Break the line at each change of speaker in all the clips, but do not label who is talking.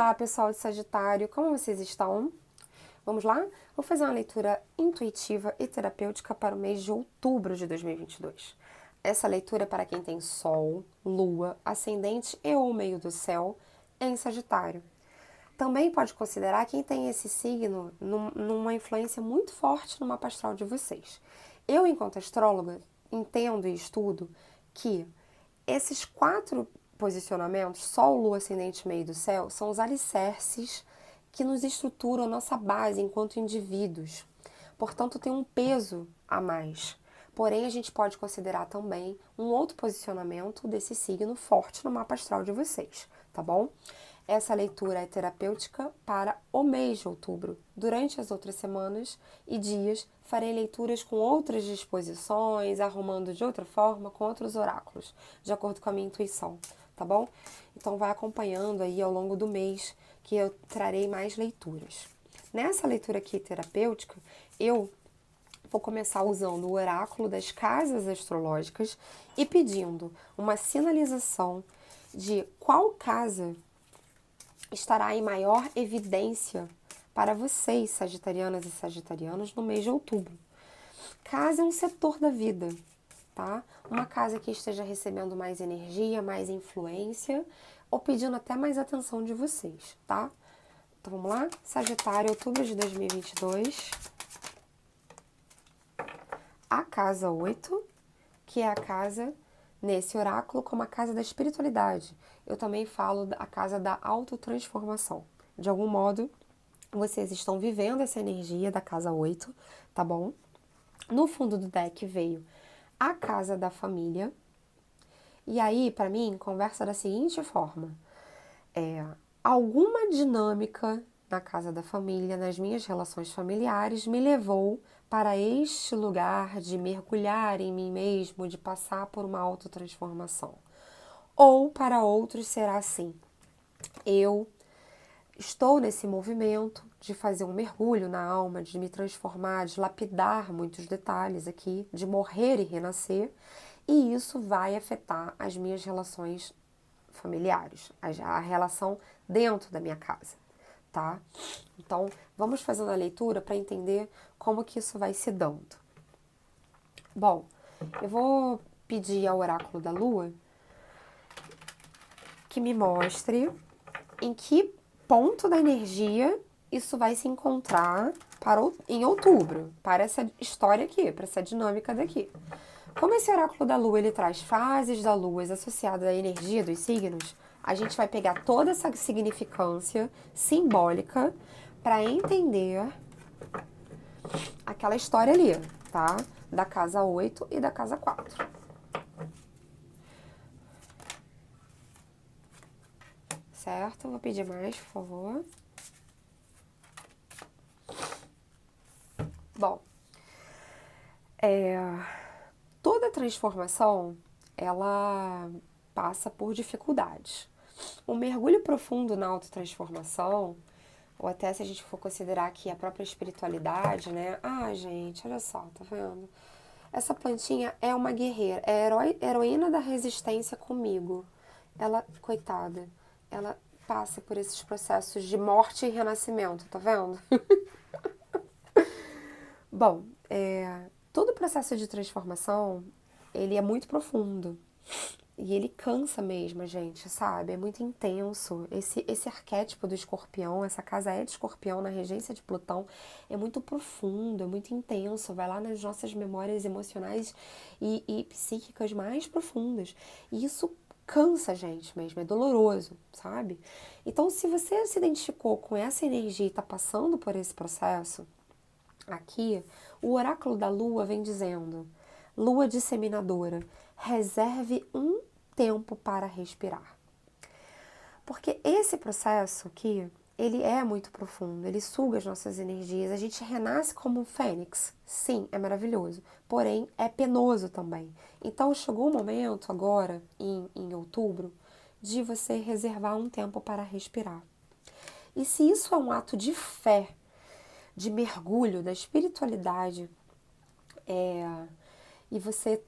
Olá, pessoal de Sagitário, como vocês estão? Vamos lá? Vou fazer uma leitura intuitiva e terapêutica para o mês de outubro de 2022. Essa leitura é para quem tem Sol, Lua, Ascendente e ou meio do céu em Sagitário. Também pode considerar quem tem esse signo numa influência muito forte no mapa astral de vocês. Eu, enquanto astróloga, entendo e estudo que esses 4 posicionamentos, Sol, Lua, Ascendente e meio do céu, são os alicerces que nos estruturam a nossa base enquanto indivíduos. Portanto, tem um peso a mais. Porém, a gente pode considerar também um outro posicionamento desse signo forte no mapa astral de vocês, tá bom? Essa leitura é terapêutica para o mês de outubro. Durante as outras semanas e dias, farei leituras com outras disposições, arrumando de outra forma, com outros oráculos, de acordo com a minha intuição, tá bom? Então vai acompanhando aí ao longo do mês que eu trarei mais leituras. Nessa leitura aqui terapêutica, eu vou começar usando o oráculo das casas astrológicas e pedindo uma sinalização de qual casa estará em maior evidência para vocês, sagitarianas e sagitarianos, no mês de outubro. Casa é um setor da vida, tá? Uma casa que esteja recebendo mais energia, mais influência, ou pedindo até mais atenção de vocês, tá? Então vamos lá? Sagitário, outubro de 2022. A casa 8, que é a casa, nesse oráculo, como a casa da espiritualidade. Eu também falo a casa da autotransformação. De algum modo, vocês estão vivendo essa energia da casa 8, tá bom? No fundo do deck veio a casa da família. E aí, para mim, conversa da seguinte forma. Alguma dinâmica na casa da família, nas minhas relações familiares, me levou para este lugar de mergulhar em mim mesmo, de passar por uma autotransformação. Ou para outros será assim. Eu estou nesse movimento de fazer um mergulho na alma, de me transformar, de lapidar muitos detalhes aqui, de morrer e renascer, e isso vai afetar as minhas relações familiares, a relação dentro da minha casa, tá? Então, vamos fazendo a leitura para entender como que isso vai se dando. Bom, eu vou pedir ao oráculo da Lua que me mostre em que ponto da energia isso vai se encontrar em outubro, para essa história aqui, para essa dinâmica daqui. Como esse oráculo da Lua ele traz fases da Lua associadas à energia dos signos, a gente vai pegar toda essa significância simbólica para entender aquela história ali, tá? Da casa 8 e da casa 4. Certo? Vou pedir mais, por favor. Bom, toda transformação, ela passa por dificuldades. Um mergulho profundo na autotransformação, ou até se a gente for considerar aqui a própria espiritualidade, né? Ah, gente, olha só, tá vendo? Essa plantinha é uma guerreira, é heroína da resistência comigo. Ela, coitada, ela passa por esses processos de morte e renascimento, tá vendo? Bom, todo processo de transformação, ele é muito profundo. E ele cansa mesmo, gente, sabe? É muito intenso. Esse arquétipo do escorpião, essa casa é de escorpião na regência de Plutão, é muito profundo, é muito intenso. Vai lá nas nossas memórias emocionais e psíquicas mais profundas. E isso cansa a gente mesmo, é doloroso, sabe? Então, se você se identificou com essa energia e está passando por esse processo, aqui, o oráculo da Lua vem dizendo: Lua disseminadora, reserve um tempo para respirar. Porque esse processo aqui, ele é muito profundo, ele suga as nossas energias, a gente renasce como um fênix. Sim, é maravilhoso, porém é penoso também. Então chegou o momento agora, em outubro, de você reservar um tempo para respirar. E se isso é um ato de fé, de mergulho da espiritualidade, e você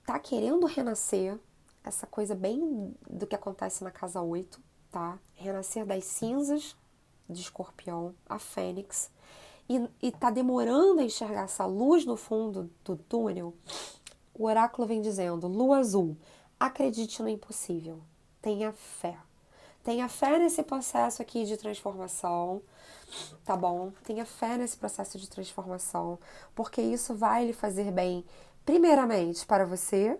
tá querendo renascer, essa coisa bem do que acontece na casa 8, tá? Renascer das cinzas de Escorpião, a Fênix, e tá demorando a enxergar essa luz no fundo do túnel. O oráculo vem dizendo: Lua azul, acredite no impossível, tenha fé. Tenha fé nesse processo aqui de transformação, tá bom? Tenha fé nesse processo de transformação, porque isso vai lhe fazer bem, primeiramente para você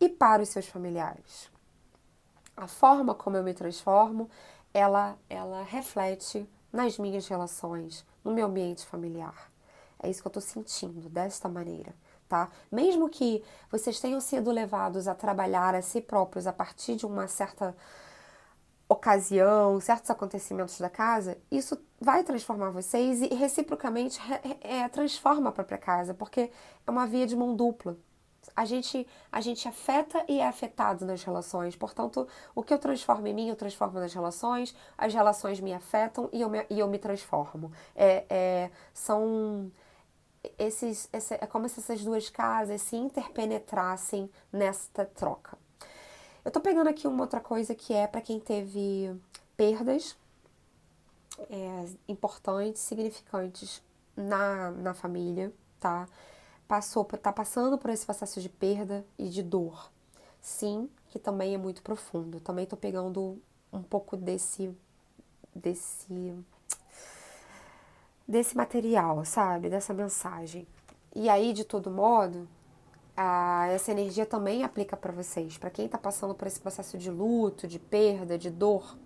e para os seus familiares. A forma como eu me transformo, ela reflete nas minhas relações, no meu ambiente familiar. É isso que eu tô sentindo, desta maneira, tá? Mesmo que vocês tenham sido levados a trabalhar a si próprios a partir de uma certa ocasião, certos acontecimentos da casa, isso vai transformar vocês e reciprocamente transforma a própria casa, porque é uma via de mão dupla. A gente afeta e é afetado nas relações. Portanto, o que eu transformo em mim, eu transformo nas relações, as relações me afetam e eu me transformo. É como se essas duas casas se interpenetrassem nesta troca. Eu tô pegando aqui uma outra coisa que é para quem teve perdas importantes, significantes na família, tá? Tá passando por esse processo de perda e de dor. Sim, que também é muito profundo. Também tô pegando um pouco desse, desse material, sabe? Dessa mensagem. E aí, de todo modo, essa energia também aplica para vocês. Para quem tá passando por esse processo de luto, de perda, de dor,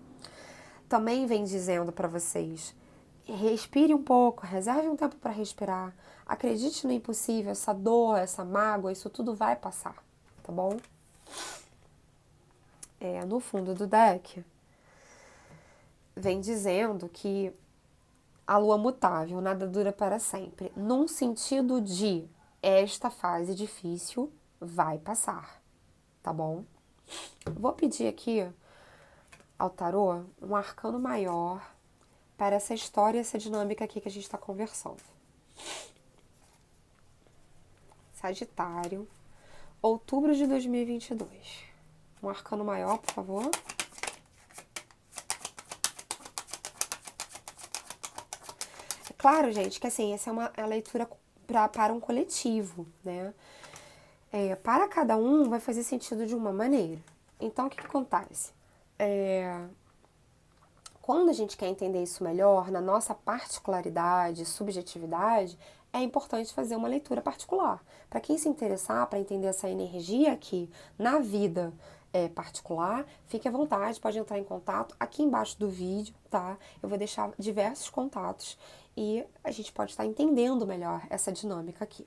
também vem dizendo para vocês: respire um pouco, reserve um tempo para respirar. Acredite no impossível, essa dor, essa mágoa, isso tudo vai passar, tá bom? No fundo do deck, vem dizendo que a lua mutável, nada dura para sempre, num sentido de esta fase difícil vai passar, tá bom? Vou pedir aqui ao tarô um arcano maior para essa história, essa dinâmica aqui que a gente está conversando. Sagitário, outubro de 2022. Um arcano maior, por favor. É claro, gente, que assim, essa é uma leitura para um coletivo, né? Para cada um vai fazer sentido de uma maneira. Então, o que acontece? Quando a gente quer entender isso melhor, na nossa particularidade, subjetividade, é importante fazer uma leitura particular. Para quem se interessar, para entender essa energia aqui na vida particular, fique à vontade, pode entrar em contato aqui embaixo do vídeo, tá? Eu vou deixar diversos contatos e a gente pode estar entendendo melhor essa dinâmica aqui.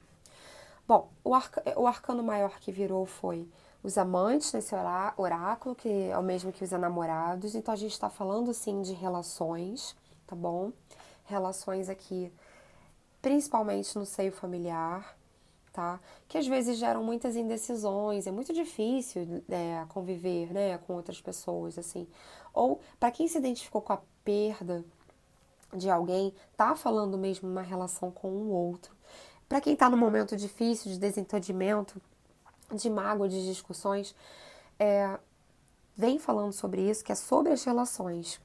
Bom, o arcano maior que virou foi os amantes nesse oráculo, que é o mesmo que os enamorados. Então, a gente está falando, sim, de relações, tá bom? Relações aqui, principalmente no seio familiar, tá? Que às vezes geram muitas indecisões, é muito difícil conviver, né, com outras pessoas, assim. Ou, para quem se identificou com a perda de alguém, tá falando mesmo uma relação com o outro. Para quem tá num momento difícil de desentendimento, de mágoa, de discussões, vem falando sobre isso, que é sobre as relações.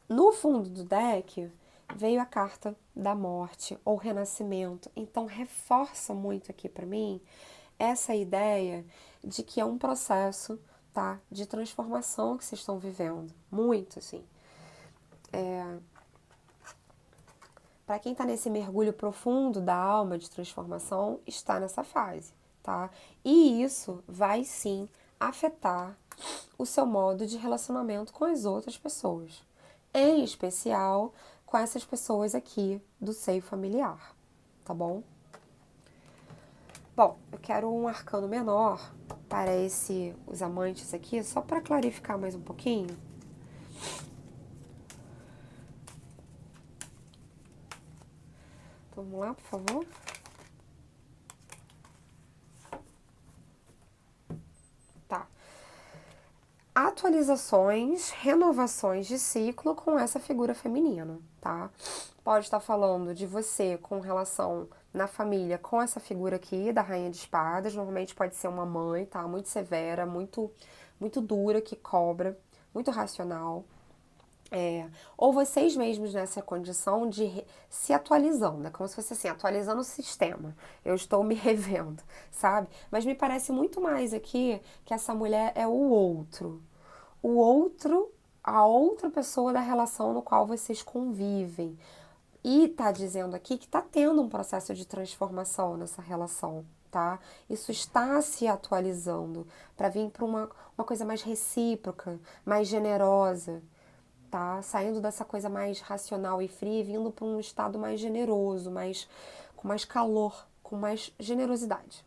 No fundo do deck, veio a carta da morte ou renascimento. Então, reforça muito aqui para mim essa ideia de que é um processo, tá, de transformação que vocês estão vivendo. Muito, assim. Para quem está nesse mergulho profundo da alma de transformação, está nessa fase, tá? E isso vai sim afetar o seu modo de relacionamento com as outras pessoas, em especial com essas pessoas aqui do seio familiar, tá bom? Bom, eu quero um arcano menor para os amantes aqui, só para clarificar mais um pouquinho. Então, vamos lá, por favor. Tá. Atualizações, renovações de ciclo com essa figura feminina, tá? Pode estar falando de você com relação na família com essa figura aqui da Rainha de Espadas. Normalmente pode ser uma mãe, tá? Muito severa, muito dura, que cobra, muito racional. Ou vocês mesmos nessa condição de se atualizando, né? Como se fosse assim, atualizando o sistema. Eu estou me revendo, sabe? Mas me parece muito mais aqui que essa mulher é o outro. O outro, a outra pessoa da relação no qual vocês convivem. E tá dizendo aqui que tá tendo um processo de transformação nessa relação, tá? Isso está se atualizando para vir para uma coisa mais recíproca, mais generosa, tá? Saindo dessa coisa mais racional e fria e vindo para um estado mais generoso, com mais calor, com mais generosidade.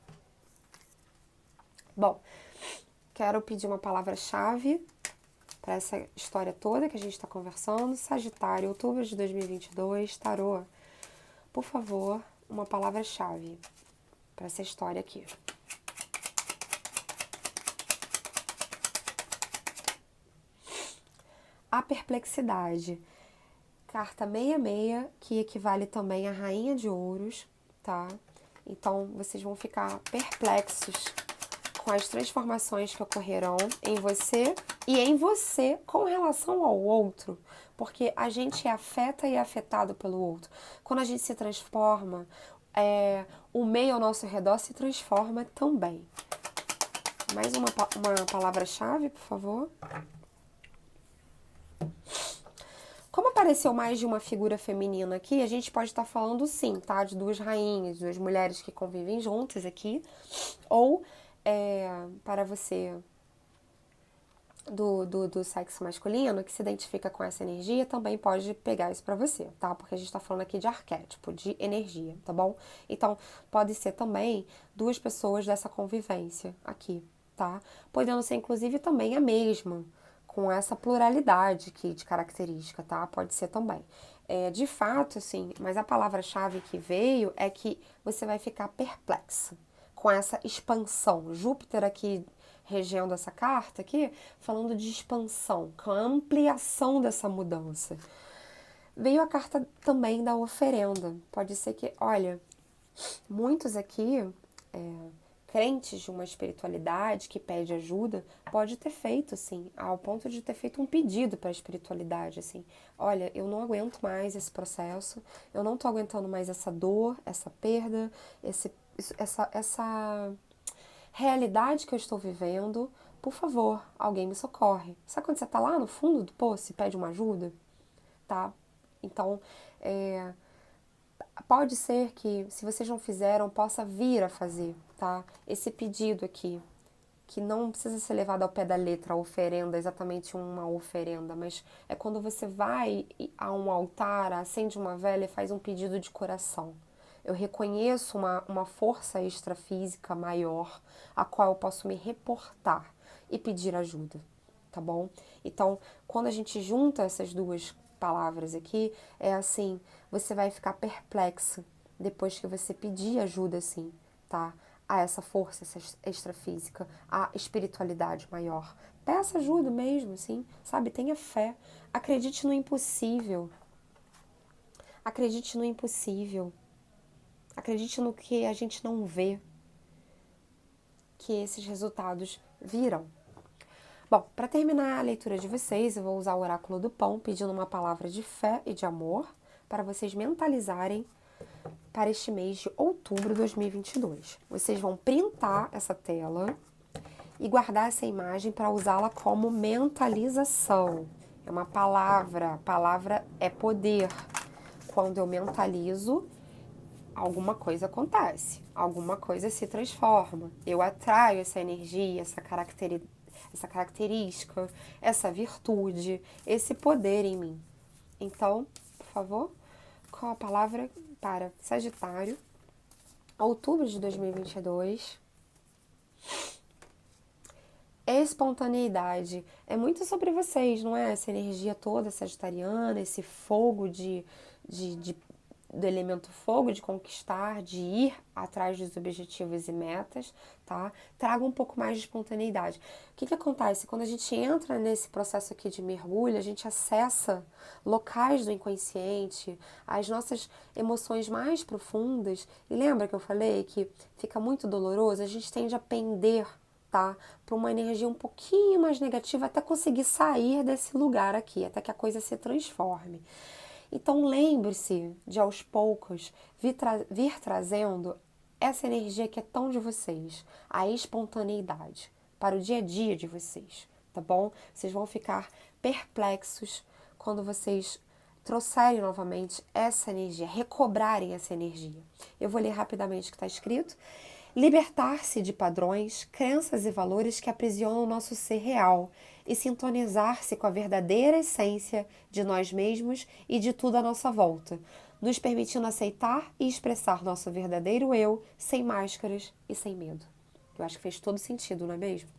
Bom, quero pedir uma palavra-chave para essa história toda que a gente está conversando. Sagitário, outubro de 2022, tarô. Por favor, uma palavra-chave para essa história aqui. A perplexidade. Carta 66, que equivale também à Rainha de Ouros, tá? Então, vocês vão ficar perplexos com as transformações que ocorrerão em você e em você com relação ao outro, porque a gente afeta e é afetado pelo outro. Quando a gente se transforma, o meio ao nosso redor se transforma também. Mais uma palavra-chave, por favor. Como apareceu mais de uma figura feminina aqui, a gente pode estar falando sim, tá? De duas rainhas, duas mulheres que convivem juntas aqui. Ou, para você do sexo masculino, que se identifica com essa energia, também pode pegar isso pra você, tá? Porque a gente tá falando aqui de arquétipo, de energia, tá bom? Então, pode ser também duas pessoas dessa convivência aqui, tá? Podendo ser, inclusive, também a mesma, com essa pluralidade aqui de característica, tá? Pode ser também. De fato, assim, mas a palavra-chave que veio é que você vai ficar perplexa com essa expansão. Júpiter aqui regendo essa carta aqui, falando de expansão, com a ampliação dessa mudança. Veio a carta também da oferenda. Pode ser que, olha, muitos aqui, crentes de uma espiritualidade que pede ajuda, pode ter feito, assim, ao ponto de ter feito um pedido para a espiritualidade, assim, olha, eu não aguento mais esse processo, eu não tô aguentando mais essa dor, essa perda, essa realidade que eu estou vivendo, por favor, alguém me socorre. Sabe quando você tá lá no fundo do poço e pede uma ajuda? Tá? Então, pode ser que, se vocês não fizeram, possa vir a fazer, tá? Esse pedido aqui, que não precisa ser levado ao pé da letra, a oferenda, exatamente uma oferenda, mas é quando você vai a um altar, acende uma vela e faz um pedido de coração. Eu reconheço uma força extrafísica maior, a qual eu posso me reportar e pedir ajuda, tá bom? Então, quando a gente junta essas duas palavras aqui, é assim, você vai ficar perplexo depois que você pedir ajuda, assim, tá? A essa força extrafísica, a espiritualidade maior. Peça ajuda mesmo, assim, sabe? Tenha fé. Acredite no impossível. Acredite no impossível. Acredite no que a gente não vê, que esses resultados virão. Bom, para terminar a leitura de vocês, eu vou usar o oráculo do pão, pedindo uma palavra de fé e de amor para vocês mentalizarem para este mês de outubro de 2022. Vocês vão printar essa tela e guardar essa imagem para usá-la como mentalização. É uma palavra, a palavra é poder. Quando eu mentalizo, alguma coisa acontece, alguma coisa se transforma. Eu atraio essa energia, essa característica, essa virtude, esse poder em mim. Então, por favor, com a palavra para Sagitário, outubro de 2022. Espontaneidade. É muito sobre vocês, não é? Essa energia toda sagitariana, esse fogo do elemento fogo, de conquistar, de ir atrás dos objetivos e metas, tá? Traga um pouco mais de espontaneidade. O que acontece? Quando a gente entra nesse processo aqui de mergulho, a gente acessa locais do inconsciente, as nossas emoções mais profundas. E lembra que eu falei que fica muito doloroso? A gente tende a pender tá? Para uma energia um pouquinho mais negativa, até conseguir sair desse lugar aqui, até que a coisa se transforme. Então lembre-se de aos poucos vir trazendo essa energia que é tão de vocês, a espontaneidade, para o dia a dia de vocês, tá bom? Vocês vão ficar perplexos quando vocês trouxerem novamente essa energia, recobrarem essa energia. Eu vou ler rapidamente o que está escrito. Libertar-se de padrões, crenças e valores que aprisionam o nosso ser real e sintonizar-se com a verdadeira essência de nós mesmos e de tudo à nossa volta, nos permitindo aceitar e expressar nosso verdadeiro eu sem máscaras e sem medo. Eu acho que fez todo sentido, não é mesmo?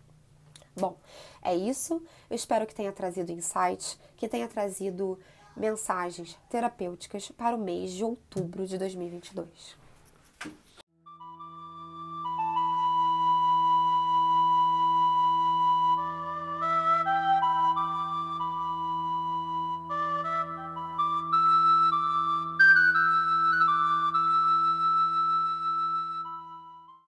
Bom, é isso. Eu espero que tenha trazido insights, que tenha trazido mensagens terapêuticas para o mês de outubro de 2022.